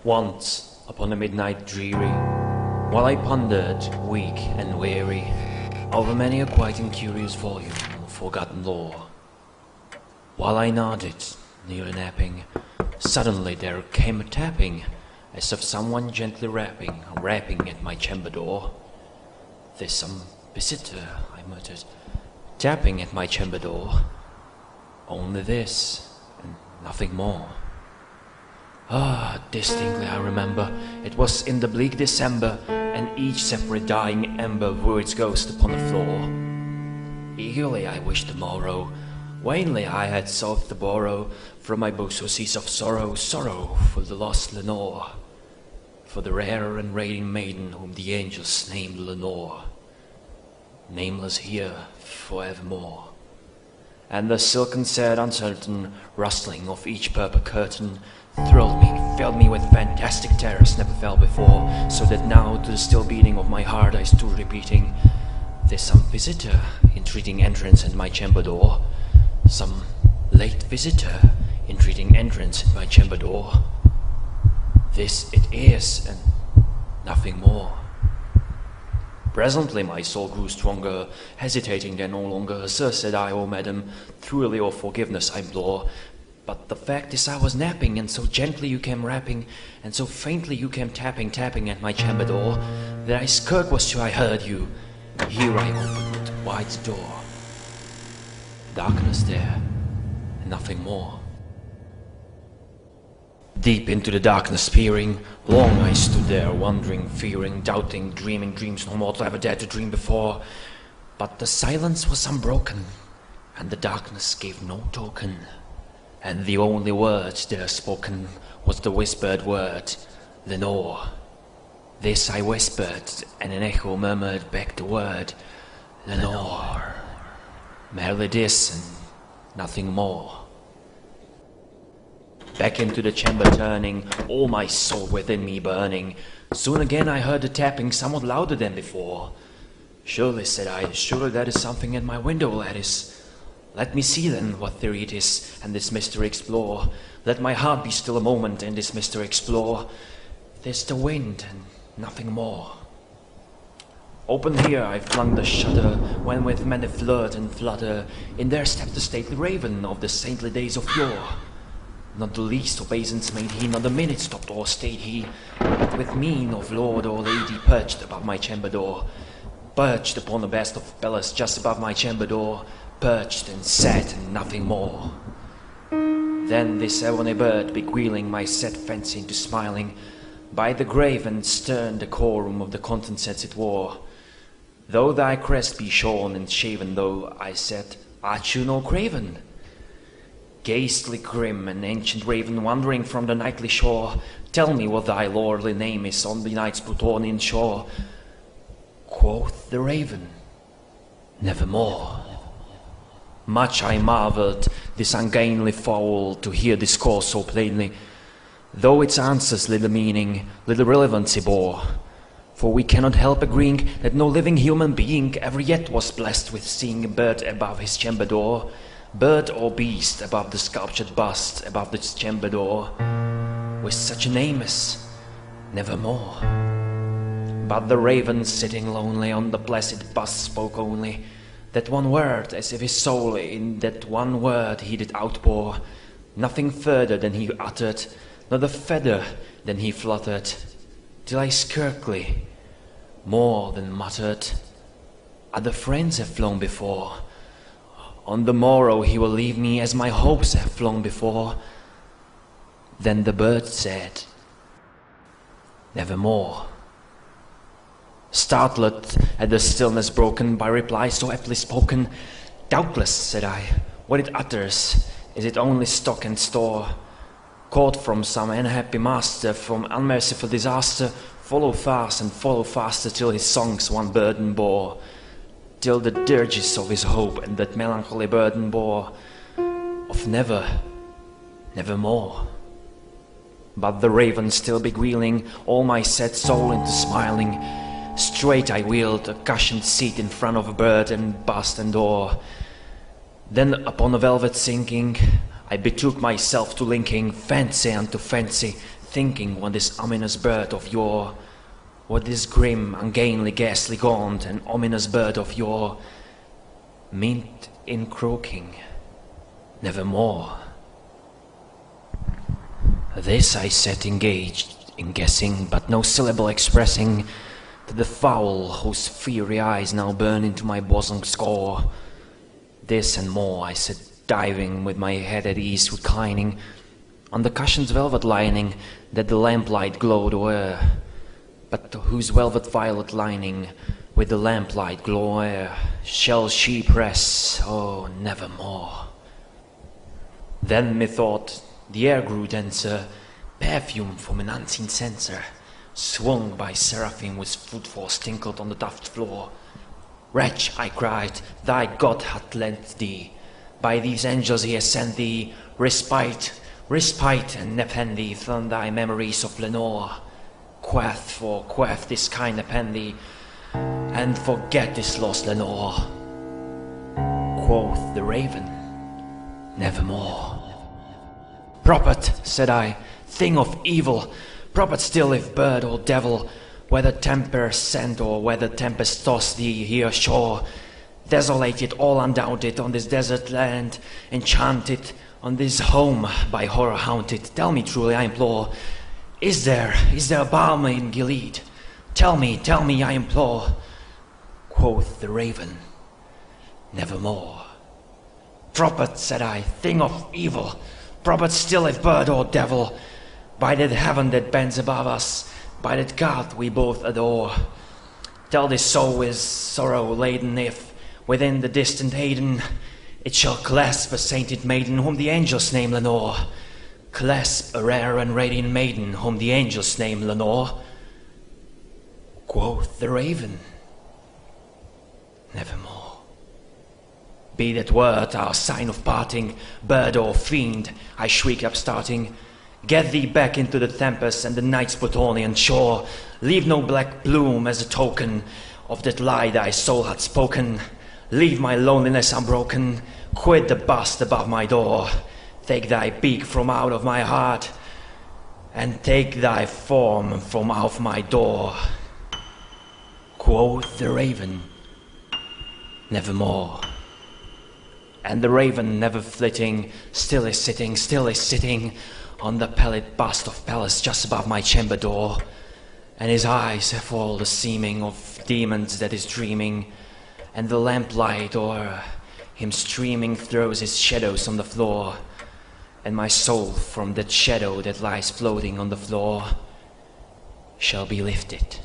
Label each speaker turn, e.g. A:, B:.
A: Once, upon a midnight dreary, while I pondered, weak and weary, over many a quite incurious volume of forgotten lore, while I nodded, nearly napping, suddenly there came a tapping, as of someone gently rapping at my chamber door. "There's some visitor," I muttered, "tapping at my chamber door. Only this, and nothing more." Distinctly I remember, it was in the bleak December, and each separate dying ember wore its ghost upon the floor. Eagerly I wished the morrow, vainly I had sought to borrow from my books surcease of sorrow, sorrow for the lost Lenore, for the rare and radiant maiden whom the angels named Lenore, nameless here forevermore. And the silken, sad, uncertain rustling of each purple curtain thrilled me, filled me with fantastic terrors never felt before, so that now to the still beating of my heart I stood repeating, "There's some visitor entreating entrance at my chamber door, some late visitor entreating entrance at my chamber door. This it is, and nothing more." Presently my soul grew stronger, hesitating then no longer. "Sir," said I, "oh madam, truly your forgiveness I implore. But the fact is I was napping, and so gently you came rapping, and so faintly you came tapping at my chamber door, that I scarce was sure I heard you. Here I opened wide the door. Darkness there, and nothing more." Deep into the darkness peering, long I stood there, wondering, fearing, doubting, dreaming dreams no mortal ever dared to dream before. But the silence was unbroken, and the darkness gave no token, and the only word there spoken was the whispered word, "Lenore." This I whispered, and an echo murmured back the word, "Lenore." Merely this, and nothing more. Back into the chamber turning, all my soul within me burning, soon again I heard the tapping somewhat louder than before. "Surely," said I, "surely that is something at my window lattice. Let me see then what there it is, and this mystery explore. Let my heart be still a moment, and this mystery explore. There's the wind, and nothing more." Open here I flung the shutter, when with many flirt and flutter, in there stepped the stately raven of the saintly days of yore. Not the least obeisance made he, not a minute stopped or stayed he, but with mien of lord or lady perched above my chamber door, perched upon the best of pillars just above my chamber door, perched and sat and nothing more. Then this ebony bird, beguiling my sad fancy into smiling, by the grave and stern decorum of the countenance it wore, "Though thy crest be shorn and shaven, though," I said, "art you no craven? Ghastly grim and ancient raven, wandering from the nightly shore, tell me what thy lordly name is on the night's Plutonian shore." Quoth the raven, "Nevermore." Much I marveled, this ungainly fowl, to hear discourse so plainly, though its answers little meaning, little relevancy bore. For we cannot help agreeing that no living human being ever yet was blessed with seeing a bird above his chamber door, bird or beast above the sculptured bust above this chamber door, with such a name as Nevermore. But the raven, sitting lonely on the placid bust, spoke only that one word, as if his soul in that one word he did outpour, nothing further than he uttered, not a feather than he fluttered, till I scarcely more than muttered, "Other friends have flown before. On the morrow he will leave me as my hopes have flown before." Then the bird said, "Nevermore." Startled at the stillness broken by reply so aptly spoken, "Doubtless," said I, "what it utters, is it only stock and store, caught from some unhappy master, from unmerciful disaster, follow fast and follow faster till his songs one burden bore, till the dirges of his hope and that melancholy burden bore, of nevermore." But the raven still beguiling all my sad soul into smiling, straight I wheeled a cushioned seat in front of a bird and bust and door. Then upon a velvet sinking, I betook myself to linking fancy unto fancy, thinking what this ominous bird of yore, what this grim, ungainly, ghastly gaunt and ominous bird of yore meant in croaking, nevermore. This I sat engaged in guessing, but no syllable expressing to the fowl whose fiery eyes now burn into my bosom's score. This and more I sat diving with my head at ease, reclining on the cushion's velvet lining that the lamplight glowed o'er, but whose velvet violet lining with the lamplight glow o'er shall she press, oh, nevermore. Then methought the air grew denser, perfume from an unseen censer, swung by seraphim with footfalls tinkled on the tufted floor. Wretch, I cried, thy God hath lent thee, by these angels he has sent thee, respite, and nepenthe thee from thy memories of Lenore. Quaff this kind append thee, and forget this lost Lenore. Quoth the raven, nevermore. Prophet, said I, thing of evil, prophet still if bird or devil, whether tempest sent or whether tempest tossed thee here ashore, desolated, all undoubted, on this desert land, enchanted, on this home by horror haunted, tell me truly, I implore, is there balm in Gilead? Tell me, I implore. Quoth the raven, nevermore. Prophet, said I, thing of evil, prophet still if bird or devil, by that heaven that bends above us, by that God we both adore, tell this soul with sorrow laden if, within the distant Aidenn, it shall clasp a sainted maiden whom the angels name Lenore, clasp a rare and radiant maiden whom the angels name Lenore. Quoth the raven, nevermore. Be that word our sign of parting, bird or fiend, I shriek upstarting, get thee back into the tempest and the night's Plutonian shore, leave no black bloom as a token of that lie thy soul hath spoken, leave my loneliness unbroken, quit the bust above my door, take thy beak from out of my heart, and take thy form from out my door. Quoth the raven, nevermore. And the raven, never flitting, still is sitting on the pallid bust of Pallas just above my chamber door, and his eyes have all the seeming of demons that is dreaming, and the lamplight o'er him streaming throws his shadows on the floor, and my soul from that shadow that lies floating on the floor shall be lifted